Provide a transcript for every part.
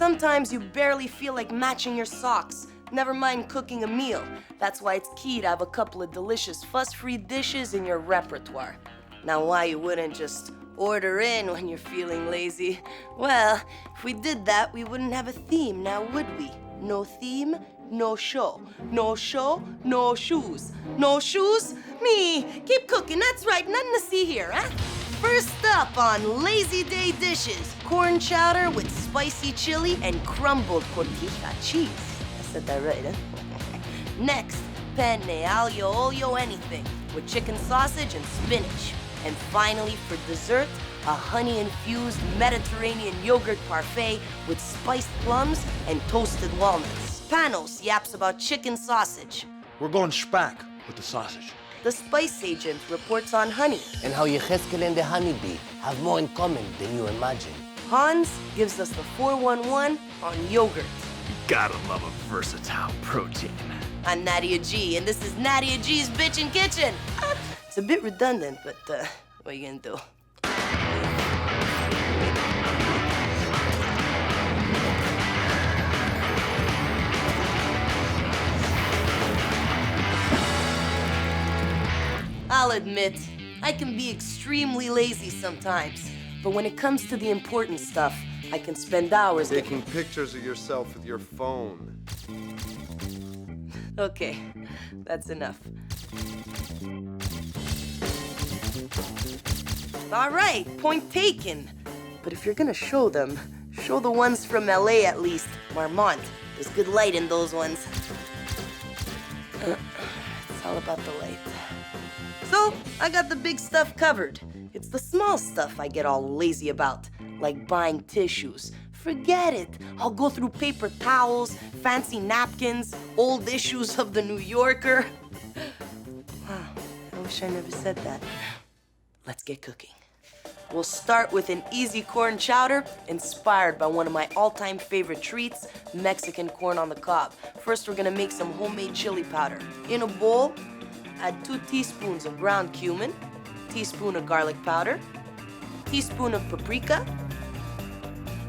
Sometimes you barely feel like matching your socks. Never mind cooking a meal. That's why it's key to have a couple of delicious fuss-free dishes in your repertoire. Now, why you wouldn't just order in when you're feeling lazy? Well, if we did that, we wouldn't have a theme, now would we? No theme, no show. No show, no shoes. No shoes? Me. Keep cooking, that's right, nothing to see here, huh? First up on Lazy Day dishes, corn chowder with spicy chili and crumbled cotija cheese. I said that right, huh? Next, penne aglio-olio-anything with chicken sausage and spinach. And finally, for dessert, a honey-infused Mediterranean yogurt parfait with spiced plums and toasted walnuts. Panos yaps about chicken sausage. We're going spack with the sausage. The spice agent reports on honey. And how Yechezkel and the honeybee have more in common than you imagine. Hans gives us the 411 on yogurt. You gotta love a versatile protein. I'm Nadia G, and this is Nadia G's Bitchin' Kitchen. It's a bit redundant, but what are you gonna do? I'll admit, I can be extremely lazy sometimes, but when it comes to the important stuff, I can spend hours taking pictures of yourself with your phone. Okay, that's enough. All right, point taken. But if you're gonna show them, show the ones from LA at least. Marmont, there's good light in those ones. It's all about the light. So, I got the big stuff covered. It's the small stuff I get all lazy about, like buying tissues. Forget it. I'll go through paper towels, fancy napkins, old issues of the New Yorker. Wow, I wish I never said that. Let's get cooking. We'll start with an easy corn chowder inspired by one of my all-time favorite treats, Mexican corn on the cob. First, we're gonna make some homemade chili powder. In a bowl, add 2 teaspoons of ground cumin, teaspoon of garlic powder, teaspoon of paprika,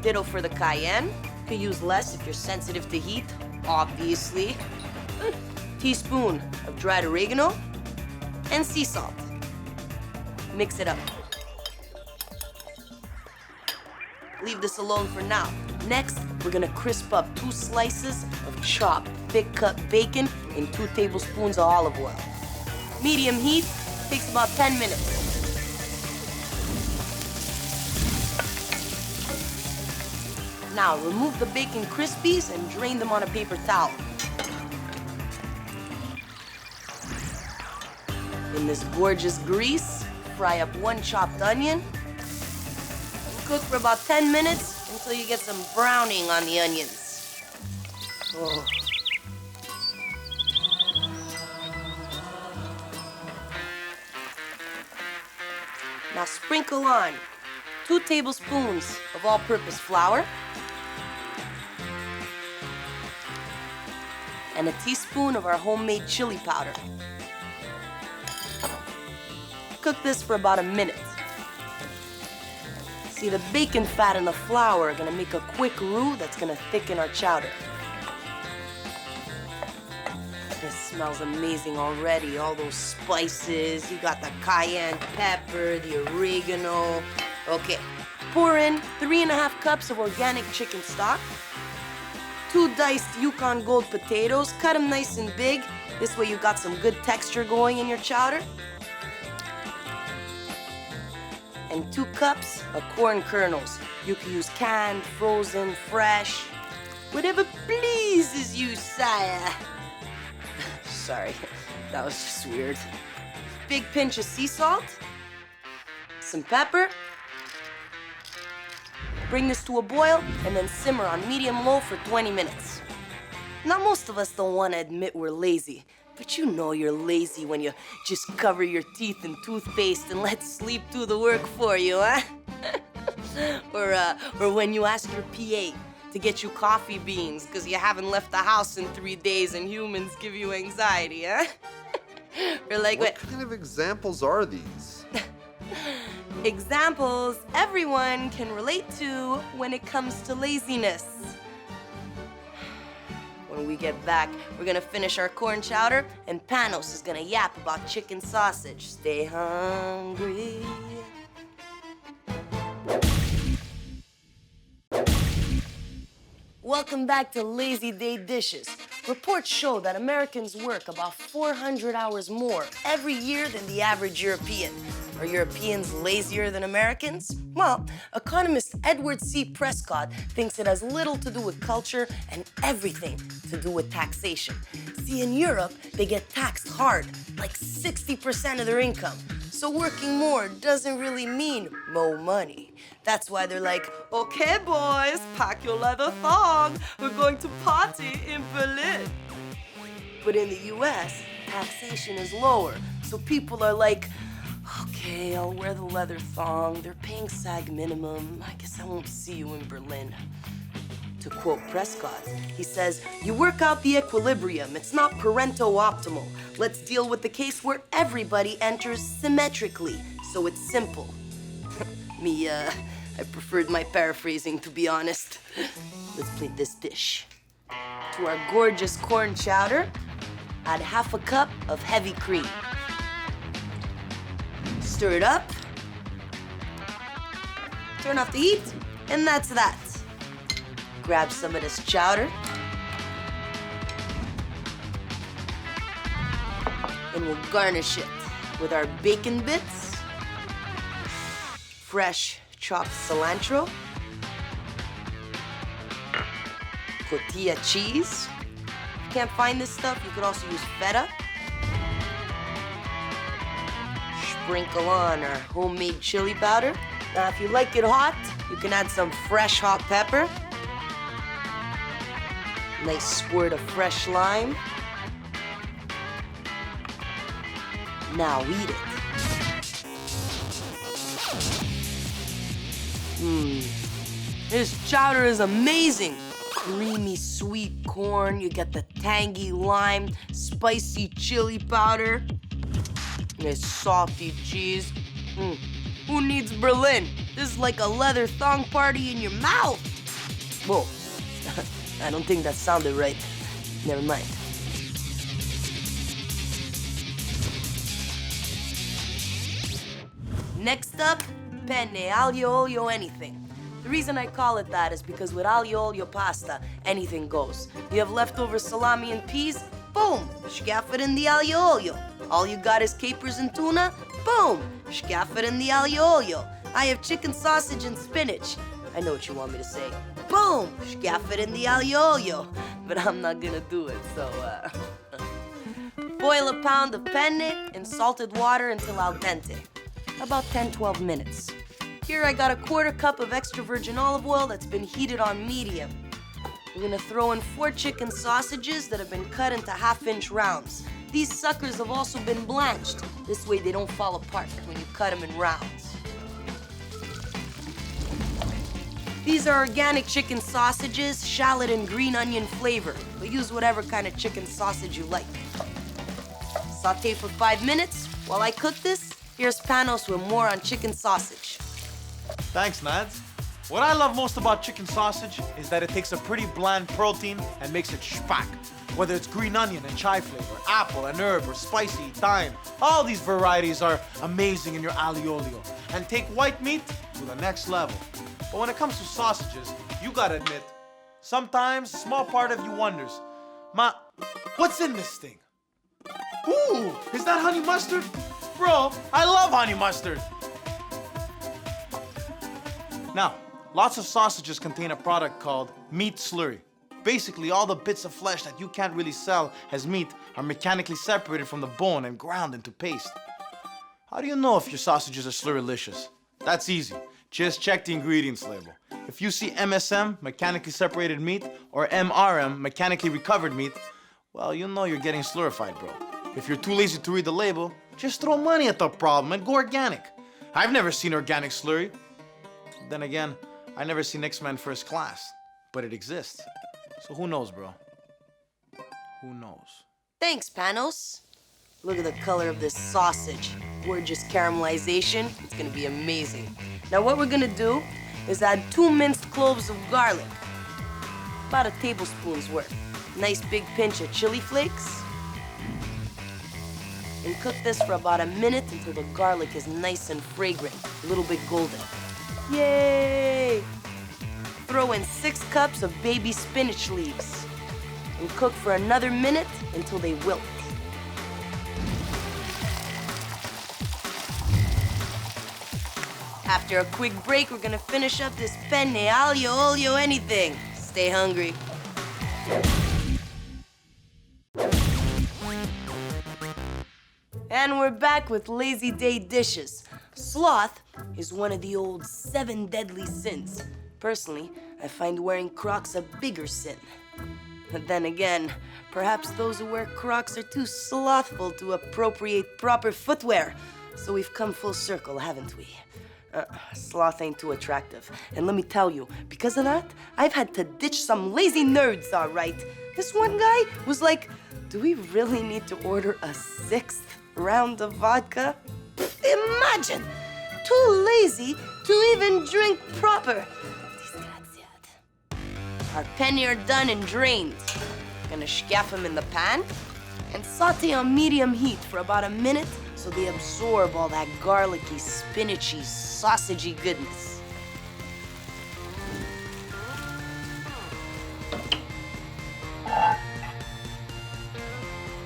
ditto for the cayenne. Could use less if you're sensitive to heat, obviously. Teaspoon of dried oregano, and sea salt. Mix it up. Leave this alone for now. Next, we're gonna crisp up 2 slices of chopped, thick-cut bacon in 2 tablespoons of olive oil. Medium heat, takes about 10 minutes. Now, remove the bacon crispies and drain them on a paper towel. In this gorgeous grease, fry up 1 chopped onion. Cook for about 10 minutes until you get some browning on the onions. Oh. Now sprinkle on 2 tablespoons of all-purpose flour and a teaspoon of our homemade chili powder. Cook this for about a minute. See, the bacon fat and the flour are gonna make a quick roux that's gonna thicken our chowder. This smells amazing already. All those spices. You got the cayenne pepper, the oregano. Okay, pour in 3½ cups of organic chicken stock, 2 diced Yukon Gold potatoes. Cut them nice and big. This way you got some good texture going in your chowder. And 2 cups of corn kernels. You can use canned, frozen, fresh, whatever pleases you, sire. Sorry, that was just weird. Big pinch of sea salt, some pepper. Bring this to a boil and then simmer on medium-low for 20 minutes. Now, most of us don't want to admit we're lazy, but you know you're lazy when you just cover your teeth in toothpaste and let sleep do the work for you, huh? or when you ask your PA to get you coffee beans because you haven't left the house in 3 days and humans give you anxiety, huh? Or like what kind of examples are these? Examples everyone can relate to when it comes to laziness. When we get back, we're gonna finish our corn chowder, and Panos is gonna yap about chicken sausage. Stay hungry. Welcome back to Lazy Day Dishes. Reports show that Americans work about 400 hours more every year than the average European. Are Europeans lazier than Americans? Well, economist Edward C. Prescott thinks it has little to do with culture and everything to do with taxation. See, in Europe, they get taxed hard, like 60% of their income. So working more doesn't really mean more money. That's why they're like, okay, boys, pack your leather thong. We're going to party in Berlin. But in the US, taxation is lower. So people are like, okay, I'll wear the leather thong. They're paying SAG minimum. I guess I won't see you in Berlin. To quote Prescott, he says, you work out the equilibrium. It's not parento-optimal. Let's deal with the case where everybody enters symmetrically, so it's simple. I preferred my paraphrasing, to be honest. Let's plate this dish. To our gorgeous corn chowder, add half a cup of heavy cream. Stir it up. Turn off the heat, and that's that. Grab some of this chowder. And we'll garnish it with our bacon bits, fresh chopped cilantro, cotija cheese. If you can't find this stuff, you could also use feta. Sprinkle on our homemade chili powder. Now, if you like it hot, you can add some fresh hot pepper. Nice squirt of fresh lime. Now eat it. This chowder is amazing. Creamy, sweet corn. You get the tangy lime, spicy chili powder. This salty cheese. Who needs Berlin? This is like a leather thong party in your mouth. Whoa. I don't think that sounded right. Never mind. Next up, Penne, aglio-olio-anything. The reason I call it that is because with aglio-olio pasta, anything goes. You have leftover salami and peas, boom, scaff it in the aglio-olio. All you got is capers and tuna, boom, scaff it in the aglio-olio. I have chicken sausage and spinach. I know what you want me to say. Boom! Scaff it in the aglio-olio. But I'm not gonna do it, so boil a pound of penne in salted water until al dente. About 10-12 minutes. Here I got a quarter cup of extra virgin olive oil that's been heated on medium. We're gonna throw in 4 chicken sausages that have been cut into half-inch rounds. These suckers have also been blanched. This way they don't fall apart when you cut them in rounds. These are organic chicken sausages, shallot and green onion flavor, but use whatever kind of chicken sausage you like. Saute for 5 minutes. While I cook this, here's Panos with more on chicken sausage. Thanks, Mads. What I love most about chicken sausage is that it takes a pretty bland protein and makes it spack. Whether it's green onion and chai flavor, apple and herb, or spicy, thyme, all these varieties are amazing in your aglio-olio and take white meat to the next level. But when it comes to sausages, you gotta admit, sometimes a small part of you wonders, what's in this thing? Ooh, is that honey mustard? Bro, I love honey mustard. Now, lots of sausages contain a product called meat slurry. Basically, all the bits of flesh that you can't really sell as meat are mechanically separated from the bone and ground into paste. How do you know if your sausages are slurrylicious? That's easy. Just check the ingredients label. If you see MSM, mechanically separated meat, or MRM, mechanically recovered meat, well, you know you're getting slurrified, bro. If you're too lazy to read the label, just throw money at the problem and go organic. I've never seen organic slurry. Then again, I never seen X-Men First Class, but it exists. So who knows, bro? Who knows? Thanks, Panos. Look at the color of this sausage. Gorgeous caramelization. It's gonna be amazing. Now what we're gonna do is add 2 minced cloves of garlic. About a tablespoon's worth. Nice big pinch of chili flakes. And cook this for about a minute until the garlic is nice and fragrant, a little bit golden. Yay! Throw in 6 cups of baby spinach leaves and cook for another minute until they wilt. After a quick break, we're gonna finish up this penne aglio-olio-anything. Stay hungry. And we're back with lazy day dishes. Sloth is one of the old 7 deadly sins. Personally, I find wearing Crocs a bigger sin. But then again, perhaps those who wear Crocs are too slothful to appropriate proper footwear. So we've come full circle, haven't we? Sloth ain't too attractive. And let me tell you, because of that, I've had to ditch some lazy nerds, all right? This one guy was like, do we really need to order a 6th round of vodka? Imagine! Too lazy to even drink proper. Our penne are done and drained. Gonna scaff them in the pan and saute on medium heat for about a minute so they absorb all that garlicky, spinachy, sausagey goodness.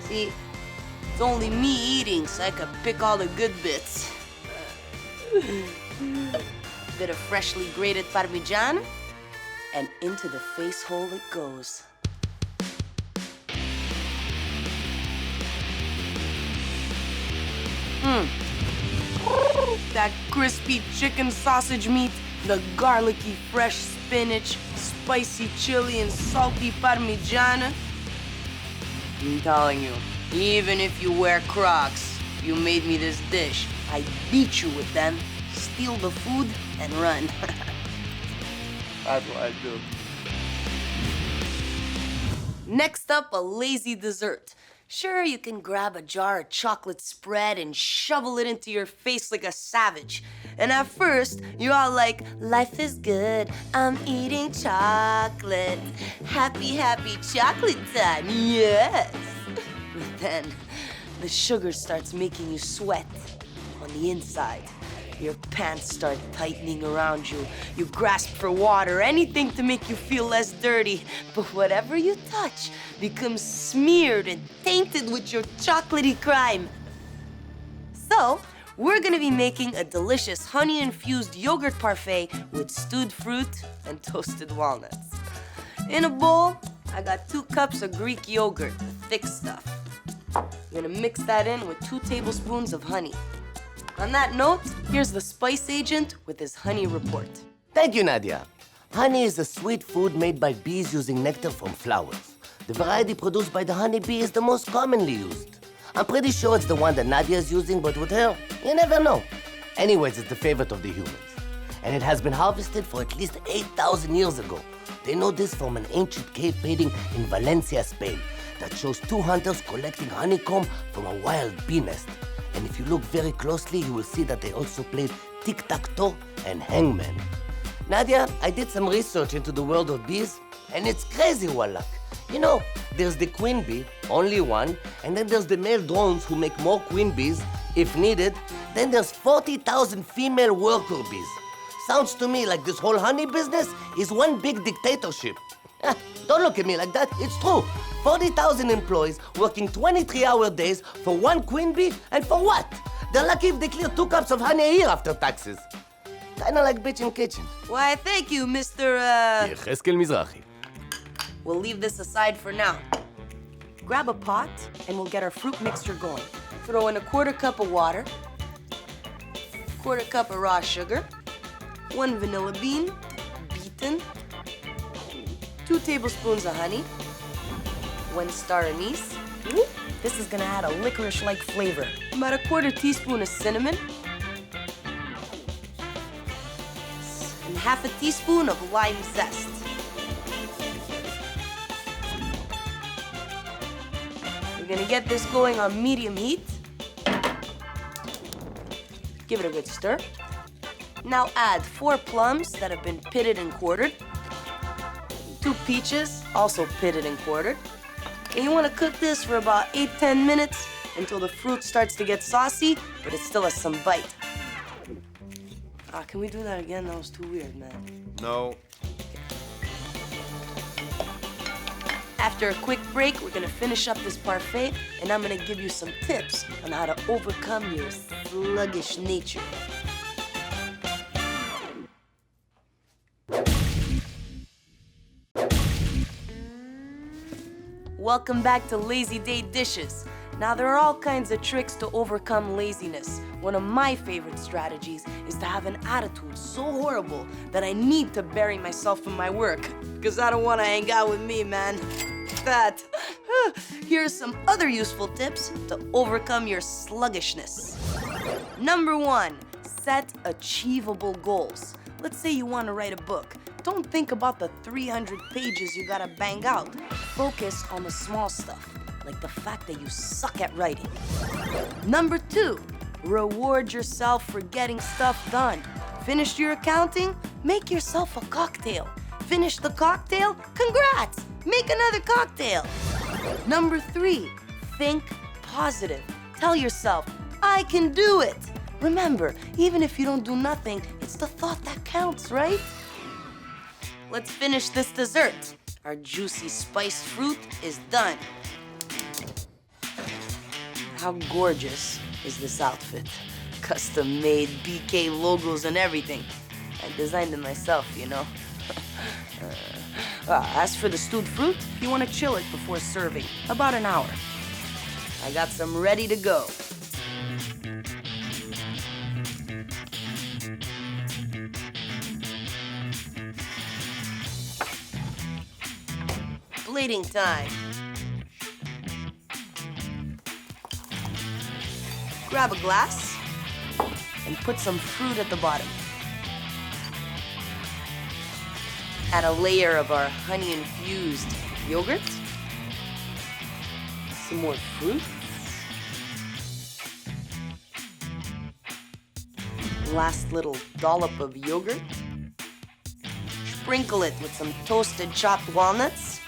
See, it's only me eating, so I can pick all the good bits. Bit of freshly grated Parmigiano, and into the face hole it goes. That crispy chicken sausage meat, the garlicky fresh spinach, spicy chili, and salty Parmigiana. I'm telling you, even if you wear Crocs, you made me this dish. I beat you with them, steal the food, and run. That's what I do. Next up, a lazy dessert. Sure, you can grab a jar of chocolate spread and shovel it into your face like a savage. And at first, you're all like, life is good, I'm eating chocolate. Happy, happy chocolate time, yes. But then, the sugar starts making you sweat on the inside. Your pants start tightening around you. You grasp for water, anything to make you feel less dirty. But whatever you touch becomes smeared and tainted with your chocolatey crime. So, we're gonna be making a delicious honey-infused yogurt parfait with stewed fruit and toasted walnuts. In a bowl, I got 2 cups of Greek yogurt, the thick stuff. I'm gonna mix that in with 2 tablespoons of honey. On that note, here's the spice agent with his honey report. Thank you, Nadia. Honey is a sweet food made by bees using nectar from flowers. The variety produced by the honeybee is the most commonly used. I'm pretty sure it's the one that Nadia is using, but with her, you never know. Anyways, it's the favorite of the humans. And it has been harvested for at least 8,000 years ago. They know this from an ancient cave painting in Valencia, Spain, that shows 2 hunters collecting honeycomb from a wild bee nest. And if you look very closely, you will see that they also played tic-tac-toe and hangman. Nadia, I did some research into the world of bees, and it's crazy, Wallach. You know, there's the queen bee, only one, and then there's the male drones who make more queen bees, if needed. Then there's 40,000 female worker bees. Sounds to me like this whole honey business is one big dictatorship. Don't look at me like that, it's true. 40,000 employees working 23-hour days for 1 queen bee, and for what? They're lucky if they clear 2 cups of honey a year after taxes. Kinda like Bitchin kitchen. Why, thank you, Mr. Yecheskel Mizrahi. We'll leave this aside for now. Grab a pot, and we'll get our fruit mixture going. Throw in a 1/4 cup of water, 1/4 cup of raw sugar, 1 vanilla bean, beaten, 2 tablespoons of honey, 1 star anise. This is gonna add a licorice-like flavor. About a 1/4 teaspoon of cinnamon, and 1/2 teaspoon of lime zest. We're gonna get this going on medium heat. Give it a good stir. Now add 4 plums that have been pitted and quartered, 2 peaches, also pitted and quartered. And you want to cook this for about 8-10 minutes until the fruit starts to get saucy, but it still has some bite. Can we do that again? That was too weird, man. No. After a quick break, we're gonna finish up this parfait, and I'm gonna give you some tips on how to overcome your sluggish nature. Welcome back to Lazy Day Dishes. Now, there are all kinds of tricks to overcome laziness. One of my favorite strategies is to have an attitude so horrible that I need to bury myself in my work, because I don't want to hang out with me, man. That. Here's some other useful tips to overcome your sluggishness. Number 1, set achievable goals. Let's say you want to write a book. Don't think about the 300 pages you gotta bang out. Focus on the small stuff, like the fact that you suck at writing. Number 2, reward yourself for getting stuff done. Finished your accounting? Make yourself a cocktail. Finish the cocktail? Congrats! Make another cocktail. Number 3, think positive. Tell yourself, I can do it. Remember, even if you don't do nothing, it's the thought that counts, right? Let's finish this dessert. Our juicy spiced fruit is done. How gorgeous is this outfit? Custom-made BK logos and everything. I designed it myself, you know. As for the stewed fruit, you want to chill it before serving, about an hour. I got some ready to go. Plating time. Grab a glass and put some fruit at the bottom. Add a layer of our honey-infused yogurt. Some more fruit. Last little dollop of yogurt. Sprinkle it with some toasted chopped walnuts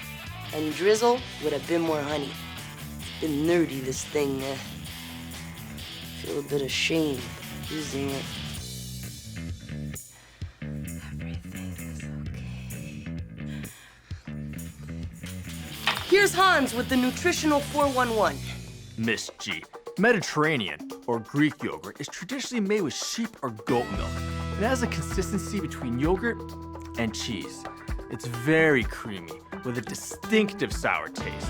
and drizzle with a bit more honey. It's been nerdy, this thing. Feel a bit ashamed using it. Everything is okay. Here's Hans with the nutritional 411. Miss G. Mediterranean, or Greek yogurt, is traditionally made with sheep or goat milk. It has a consistency between yogurt and cheese. It's very creamy, with a distinctive sour taste.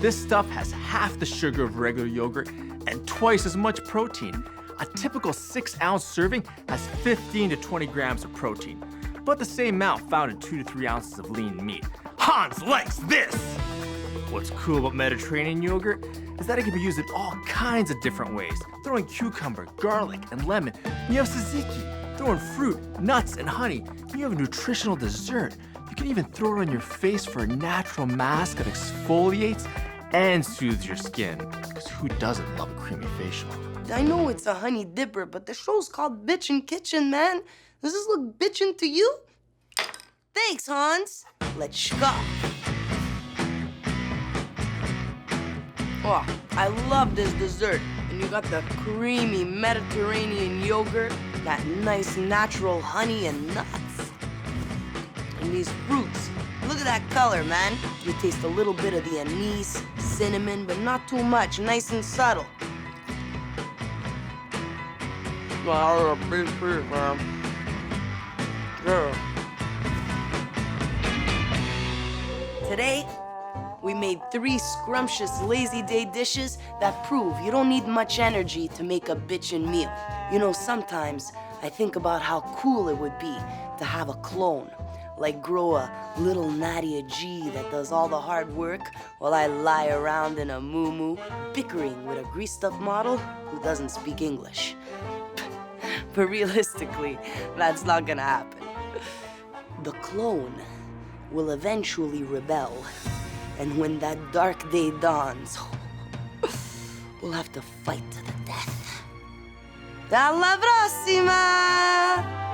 This stuff has half the sugar of regular yogurt and twice as much protein. A typical 6-ounce serving has 15 to 20 grams of protein, but the same amount found in 2 to 3 ounces of lean meat. Hans likes this! What's cool about Mediterranean yogurt is that it can be used in all kinds of different ways. Throw in cucumber, garlic, and lemon. You have tzatziki. Throw in fruit, nuts, and honey. You have a nutritional dessert. You can even throw it on your face for a natural mask that exfoliates and soothes your skin. Because who doesn't love a creamy facial? I know it's a honey dipper, but the show's called Bitchin' Kitchen, man. Does this look bitchin' to you? Thanks, Hans. Let's go. Oh, I love this dessert. And you got the creamy Mediterranean yogurt, that nice natural honey and nuts. And these fruits, look at that color, man. You taste a little bit of the anise, cinnamon, but not too much, nice and subtle. Wow, a big piece, man. Yeah. Today, we made 3 scrumptious Lazy Day dishes that prove you don't need much energy to make a bitchin' meal. You know, sometimes I think about how cool it would be to have a clone. Like grow a little Nadia G that does all the hard work while I lie around in a muumuu, bickering with a greased-up model who doesn't speak English. But realistically, that's not gonna happen. The clone will eventually rebel. And when that dark day dawns, we'll have to fight to the death. Alla prossima!